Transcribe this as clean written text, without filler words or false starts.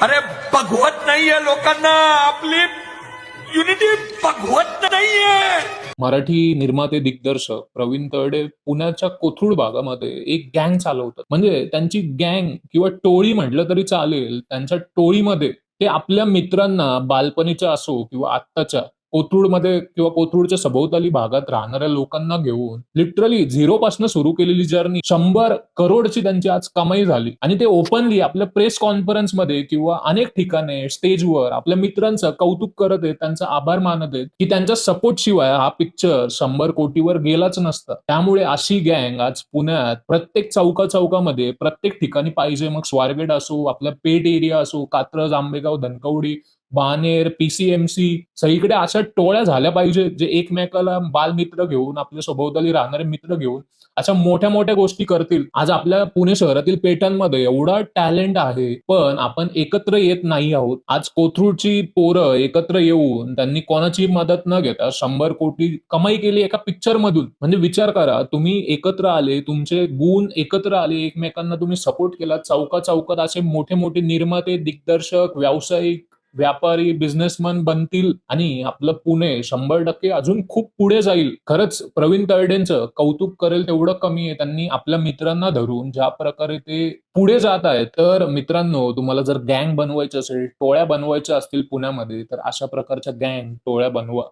अरे बघवत नाहीये लोकांना, आपली युनिटी बघवत नाहीये. मराठी निर्माते दिग्दर्शक प्रवीण तरडे पुण्याच्या कोथरूड भागामध्ये एक गँग चालवतात. म्हणजे त्यांची गँग किंवा टोळी म्हटलं तरी चालेल. त्यांच्या टोळीमध्ये ते आपल्या मित्रांना बालपणीच्या असो किंवा आत्ताच्या कोथरूडमध्ये किंवा कोथरूडच्या सभोवताली भागात राहणाऱ्या लोकांना घेऊन लिटरली झिरो पासून सुरू केलेली जर्नी 100 करोडची त्यांची आज कमाई झाली आणि ते ओपनली आपल्या प्रेस कॉन्फरन्समध्ये किंवा अनेक ठिकाणी स्टेजवर आपल्या मित्रांचं कौतुक करत आहेत, त्यांचा आभार मानत आहेत की त्यांच्या सपोर्ट शिवाय हा पिक्चर 100 कोटीवर गेलाच नसता. त्यामुळे अशी गँग आज पुण्यात प्रत्येक चौकामध्ये प्रत्येक ठिकाणी पाहिजे. मग स्वारगेट असो, आपला पेठ एरिया असो, कात्रज, आंबेगाव, धनकवडी, बाणेर, पीसीएमसी सगळीकडे अशा टोळ्या झाल्या पाहिजेत जे एकमेकाला बालमित्र घेऊन, आपल्या सभोवताली राहणारे मित्र घेऊन अशा मोठ्या मोठ्या गोष्टी करतील. आज आपल्या पुणे शहरातील पेठांमध्ये एवढा टॅलेंट आहे, पण आपण एकत्र येत नाही आहोत. आज कोथरूडची पोरं एकत्र येऊन त्यांनी कोणाची मदत न घेता 100 कोटी कमाई केली एका पिक्चर मधून. म्हणजे विचार करा, तुम्ही एकत्र आले, तुमचे गुण एकत्र आले, एकमेकांना तुम्ही सपोर्ट केला. चौकात असे मोठे मोठे निर्माते, दिग्दर्शक, व्यावसायिक, व्यापारी, बिझनेसमन बनतील आणि आपलं पुणे 100% अजून खूप पुढे जाईल. खरंच प्रवीण तरडेंचं कौतुक करेल तेवढं कमी आहे. त्यांनी आपल्या मित्रांना धरून ज्या प्रकारे ते पुढे जात आहेत. तर मित्रांनो, तुम्हाला जर गँग बनवायचं असेल, टोळ्या बनवायच्या असतील पुण्यामध्ये, तर अशा प्रकारच्या गँग, टोळ्या बनवा.